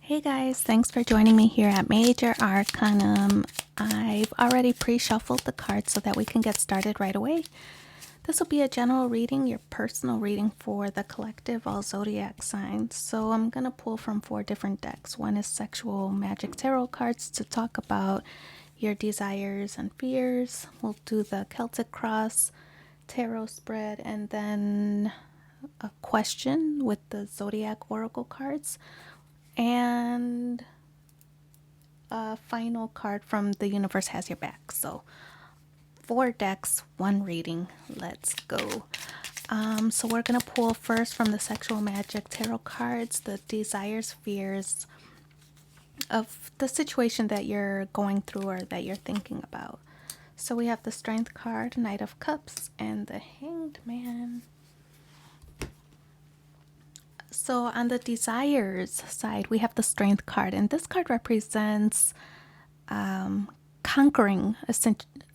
Hey guys, thanks for joining me here at Major Arcanum. I've already pre-shuffled the cards so that we can get started right away. This will be a general reading, your personal reading for the collective, all zodiac signs. So I'm going to pull from 4 different decks. One is sexual magic tarot cards to talk about your desires and fears. We'll do the Celtic cross tarot spread and then a question with the zodiac oracle cards. And a final card from The Universe Has Your Back. So 4 decks, 1 reading. Let's go. So we're going to pull first from the Sexual Magic Tarot cards, the desires, fears of the situation that you're going through or that you're thinking about. So we have the Strength card, Knight of Cups, and the Hanged Man. So on the desires side, we have the Strength card, and this card represents conquering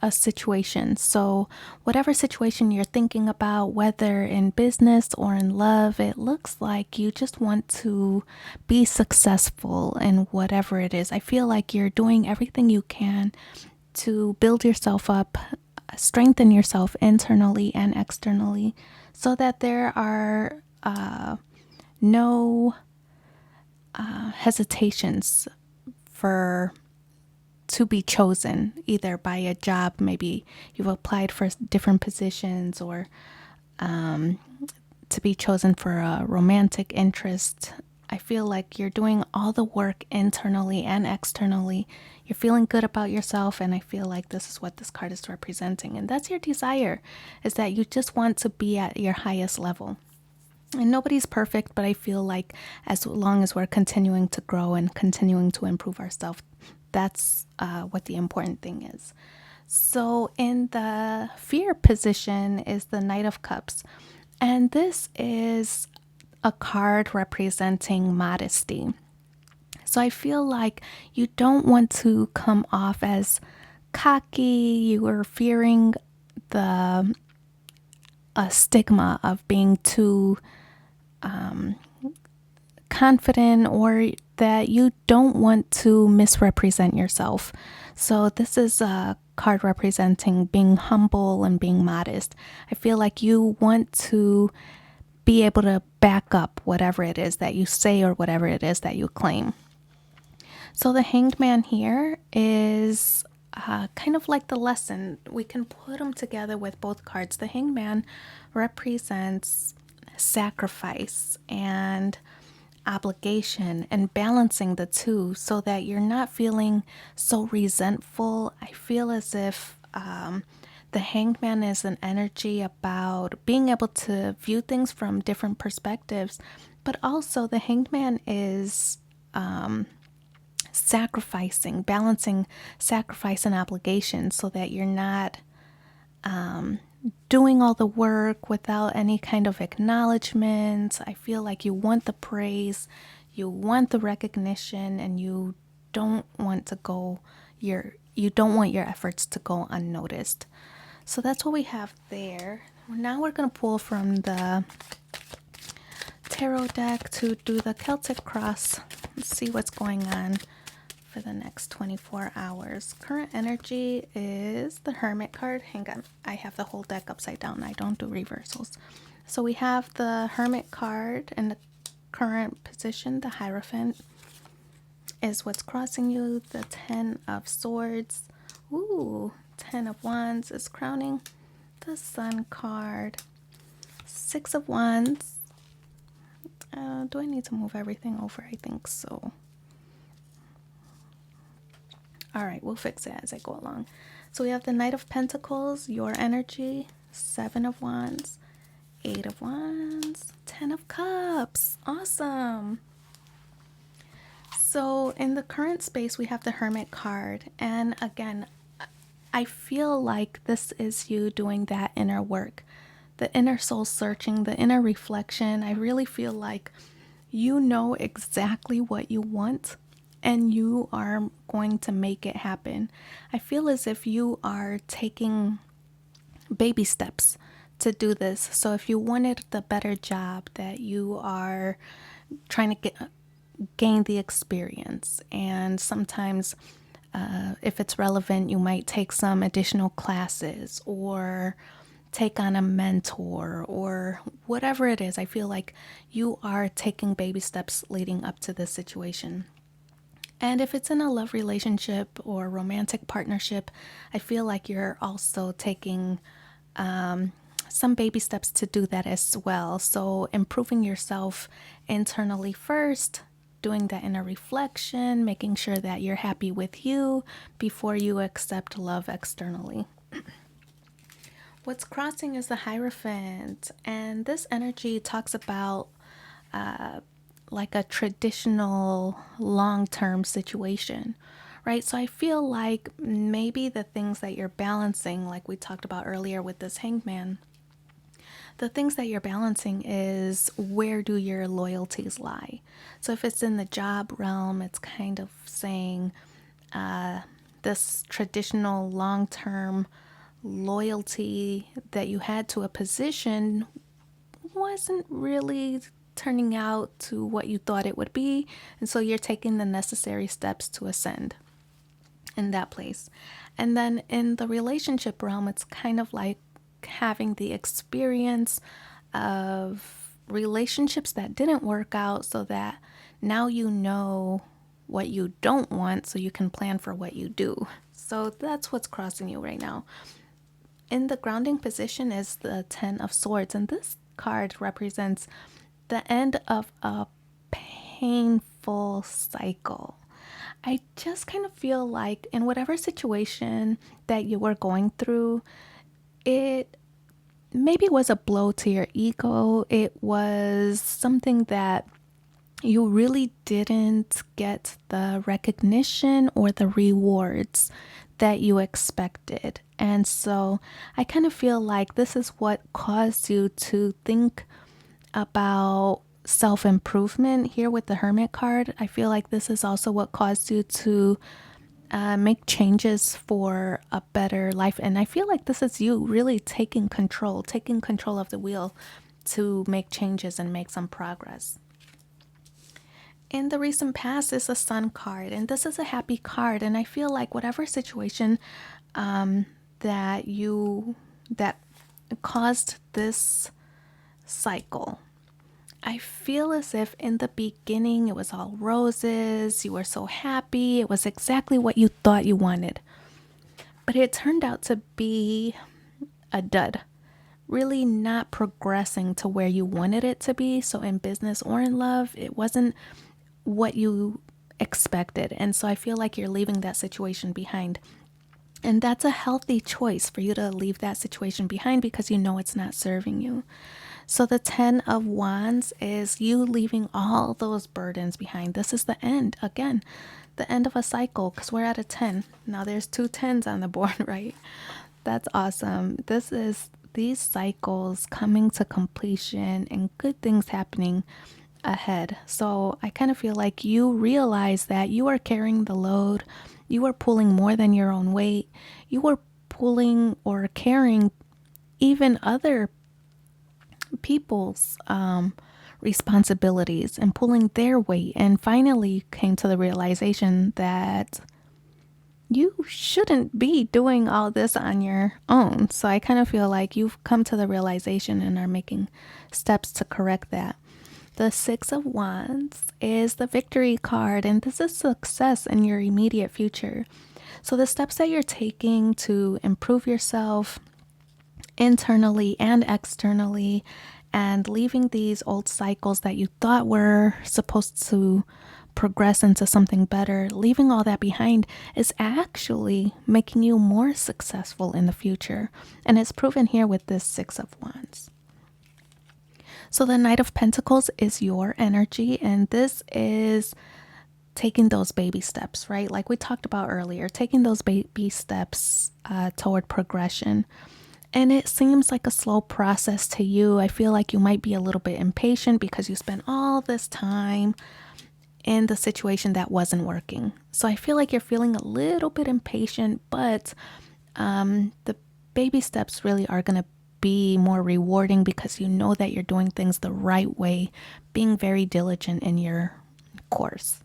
a situation. So whatever situation you're thinking about, whether in business or in love, it looks like you just want to be successful in whatever it is. I feel like you're doing everything you can to build yourself up, strengthen yourself internally and externally, so that there are no hesitations to be chosen, either by a job, maybe you've applied for different positions, or to be chosen for a romantic interest. I feel like you're doing all the work internally and externally. You're feeling good about yourself, and I feel like this is what this card is representing. And that's your desire, is that you just want to be at your highest level. And nobody's perfect, but I feel like as long as we're continuing to grow and continuing to improve ourselves, that's what the important thing is. So in the fear position is the Knight of Cups. And this is a card representing modesty. So I feel like you don't want to come off as cocky. You are fearing the stigma of being too confident, or that you don't want to misrepresent yourself. So this is a card representing being humble and being modest. I feel like you want to be able to back up whatever it is that you say or whatever it is that you claim. So the Hanged Man here is kind of like the lesson. We can put them together with both cards. The Hanged Man represents sacrifice and obligation, and balancing the two so that you're not feeling so resentful. I feel as if the Hanged Man is an energy about being able to view things from different perspectives, but also the Hanged Man is sacrificing, balancing sacrifice and obligation so that you're not doing all the work without any kind of acknowledgement. I feel like you want the praise, you want the recognition, and you don't want your efforts to go unnoticed. So that's what we have there. Now we're going to pull from the tarot deck to do the Celtic cross. Let's see what's going on for the next 24 hours. Current energy is the Hermit card. Hang on, I have the whole deck upside down. I don't do reversals. So we have the Hermit card in the current position. The Hierophant is what's crossing you. The 10 of Swords. Ooh, 10 of Wands is crowning the Sun card. 6 of Wands. Do I need to move everything over? I think so. All right, we'll fix it as I go along. So we have the Knight of Pentacles, your energy, 7 of Wands, 8 of Wands, 10 of Cups. Awesome. So in the current space, we have the Hermit card. And again, I feel like this is you doing that inner work, the inner soul searching, the inner reflection. I really feel like you know exactly what you want, and you are going to make it happen. I feel as if you are taking baby steps to do this. So if you wanted the better job, that you are trying to gain the experience. And sometimes, if it's relevant, you might take some additional classes or take on a mentor or whatever it is. I feel like you are taking baby steps leading up to this situation. And if it's in a love relationship or romantic partnership, I feel like you're also taking some baby steps to do that as well. So, improving yourself internally first, doing that inner reflection, making sure that you're happy with you before you accept love externally. What's crossing is the Hierophant, and this energy talks about like a traditional long term situation, right? So I feel like maybe the things that you're balancing, like we talked about earlier with this hangman, the things that you're balancing is where do your loyalties lie? So if it's in the job realm, it's kind of saying this traditional long term loyalty that you had to a position wasn't really turning out to what you thought it would be. And so you're taking the necessary steps to ascend in that place. And then in the relationship realm, it's kind of like having the experience of relationships that didn't work out so that now you know what you don't want so you can plan for what you do. So that's what's crossing you right now. In the grounding position is the 10 of Swords, and this card represents the end of a painful cycle. I just kind of feel like in whatever situation that you were going through, it maybe was a blow to your ego. It was something that you really didn't get the recognition or the rewards that you expected. And so I kind of feel like this is what caused you to think about self-improvement here with the Hermit card. I feel like this is also what caused you to make changes for a better life. And I feel like this is you really taking control of the wheel to make changes and make some progress. In the recent past is a Sun card, and this is a happy card. And I feel like whatever situation that caused this cycle, I feel as if in the beginning it was all roses, you were so happy, it was exactly what you thought you wanted. But it turned out to be a dud, really not progressing to where you wanted it to be. So in business or in love, it wasn't what you expected. And so I feel like you're leaving that situation behind. And that's a healthy choice for you to leave that situation behind because you know it's not serving you. So the 10 of Wands is you leaving all those burdens behind. This is the end. Again, the end of a cycle because we're at a 10. Now there's 2 10s on the board, right? That's awesome. This is these cycles coming to completion and good things happening ahead. So I kind of feel like you realize that you are carrying the load. You are pulling more than your own weight. You are pulling or carrying even other people's responsibilities and pulling their weight. And finally you came to the realization that you shouldn't be doing all this on your own. So I kind of feel like you've come to the realization and are making steps to correct that. The 6 of Wands is the Victory card, and this is success in your immediate future. So the steps that you're taking to improve yourself internally and externally, and leaving these old cycles that you thought were supposed to progress into something better, leaving all that behind is actually making you more successful in the future. And it's proven here with this 6 of Wands. So the Knight of Pentacles is your energy, and this is taking those baby steps, right? Like we talked about earlier, taking those baby steps toward progression. And it seems like a slow process to you. I feel like you might be a little bit impatient because you spent all this time in the situation that wasn't working. So I feel like you're feeling a little bit impatient, but the baby steps really are going to be more rewarding because you know that you're doing things the right way, being very diligent in your course.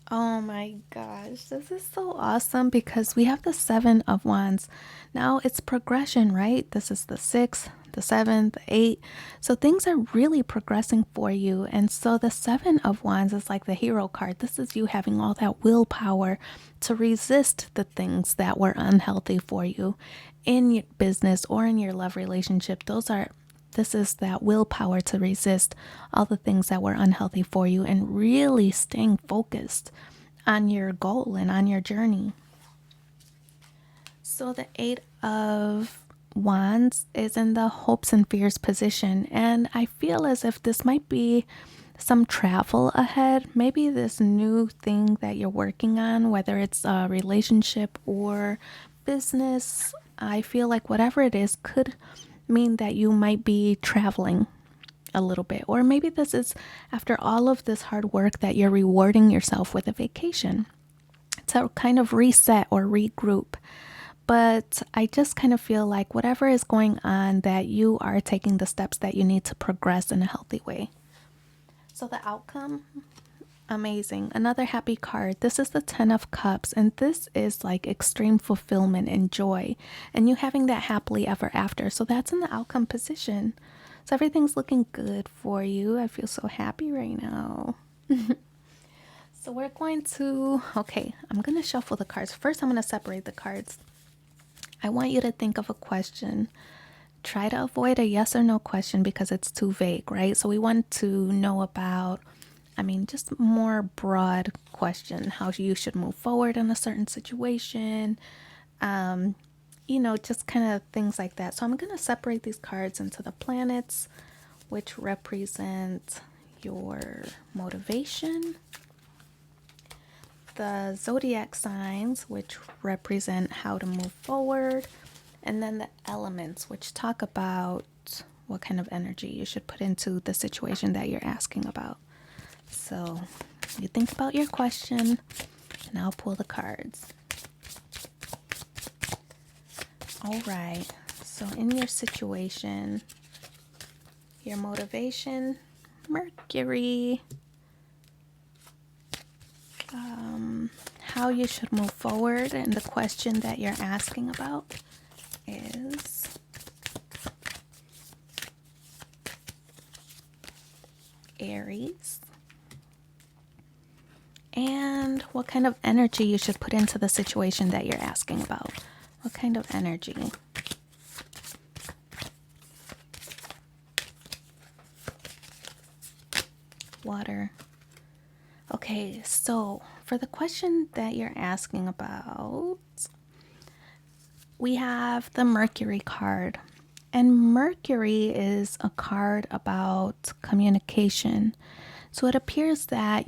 Oh my gosh, this is so awesome because we have the Seven of Wands. Now it's progression, right? This is the sixth, the seventh, the eight. So things are really progressing for you. And so the Seven of Wands is like the hero card. This is you having all that willpower to resist the things that were unhealthy for you in your business or in your love relationship. This is that willpower to resist all the things that were unhealthy for you and really staying focused on your goal and on your journey. So the Eight of Wands is in the hopes and fears position. And I feel as if this might be some travel ahead. Maybe this new thing that you're working on, whether it's a relationship or business, I feel like whatever it is could mean that you might be traveling a little bit. Or maybe this is after all of this hard work that you're rewarding yourself with a vacation to kind of reset or regroup. But I just kind of feel like whatever is going on, that you are taking the steps that you need to progress in a healthy way. So the outcome, amazing. Another happy card. This is the Ten of Cups, and this is like extreme fulfillment and joy, and you having that happily ever after. So that's in the outcome position. So everything's looking good for you. I feel so happy right now. So we're going to, okay, I'm going to shuffle the cards. First, I'm going to separate the cards. I want you to think of a question. Try to avoid a yes or no question because it's too vague, right? So we want to know about, just more broad question, how you should move forward in a certain situation, just kind of things like that. So I'm going to separate these cards into the planets, which represent your motivation, the zodiac signs, which represent how to move forward, and then the elements, which talk about what kind of energy you should put into the situation that you're asking about. So you think about your question, and I'll pull the cards. All right, so in your situation, your motivation, Mercury, how you should move forward, and the question that you're asking about is Aries, and what kind of energy you should put into the situation that you're asking about. What kind of energy? Water. Okay, so for the question that you're asking about, we have the Mercury card. And Mercury is a card about communication. So it appears that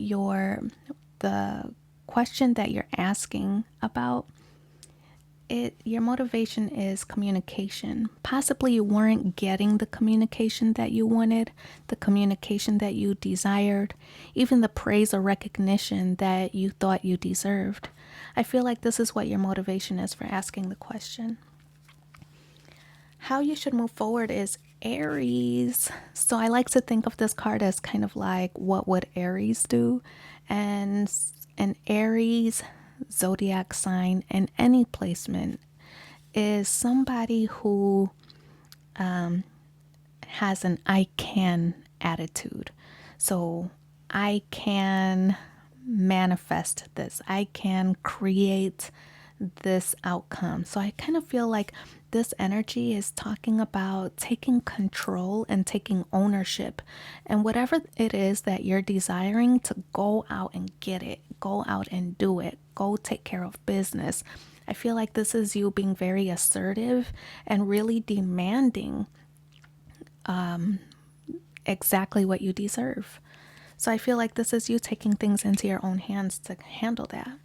the question that you're asking about, your motivation is communication. Possibly you weren't getting the communication that you wanted, the communication that you desired, even the praise or recognition that you thought you deserved. I feel like this is what your motivation is for asking the question. How you should move forward is Aries. So I like to think of this card as kind of like, what would Aries do? And an Aries zodiac sign in any placement is somebody who has an I can attitude. So I can manifest this. I can create this outcome. So I kind of feel like this energy is talking about taking control and taking ownership, and whatever it is that you're desiring, to go out and get it, go out and do it, go take care of business. I feel like this is you being very assertive and really demanding exactly what you deserve. So I feel like this is you taking things into your own hands to handle that.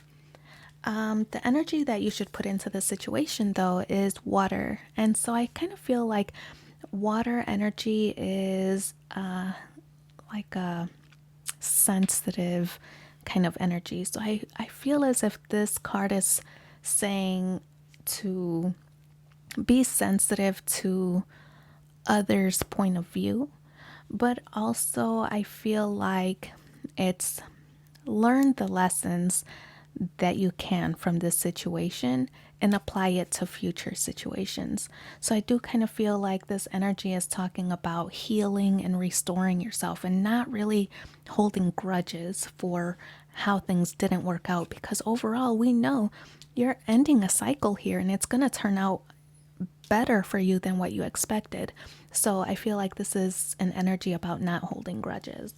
The energy that you should put into the situation, though, is water. And so I kind of feel like water energy is like a sensitive kind of energy. So I feel as if this card is saying to be sensitive to others' point of view. But also I feel like It's learn the lessons that you can from this situation and apply it to future situations. So I do kind of feel like this energy is talking about healing and restoring yourself and not really holding grudges for how things didn't work out, because overall we know you're ending a cycle here and it's going to turn out better for you than what you expected. So I feel like this is an energy about not holding grudges.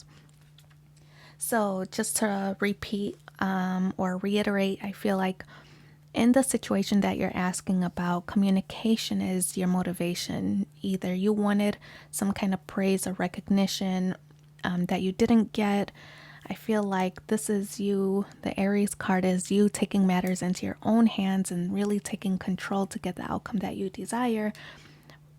So, just to repeat or reiterate, I feel like in the situation that you're asking about, communication is your motivation. Either you wanted some kind of praise or recognition that you didn't get. I feel like this is you, the Aries card is you taking matters into your own hands and really taking control to get the outcome that you desire.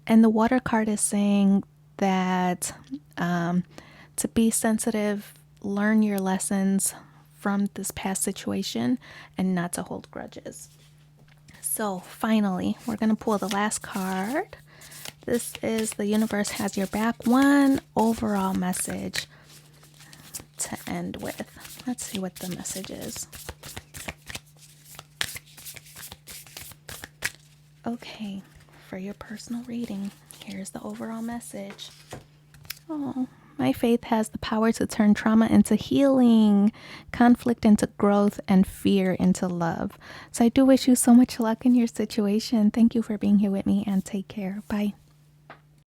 And the water card is saying that to be sensitive, learn your lessons from this past situation, and not to hold grudges. So finally, we're going to pull the last card. This is the universe has your back. One overall message to end with. Let's see what the message is. Okay, for your personal reading, here's the overall message. Oh, my faith has the power to turn trauma into healing, conflict into growth, and fear into love. So I do wish you so much luck in your situation. Thank you for being here with me, and take care. Bye.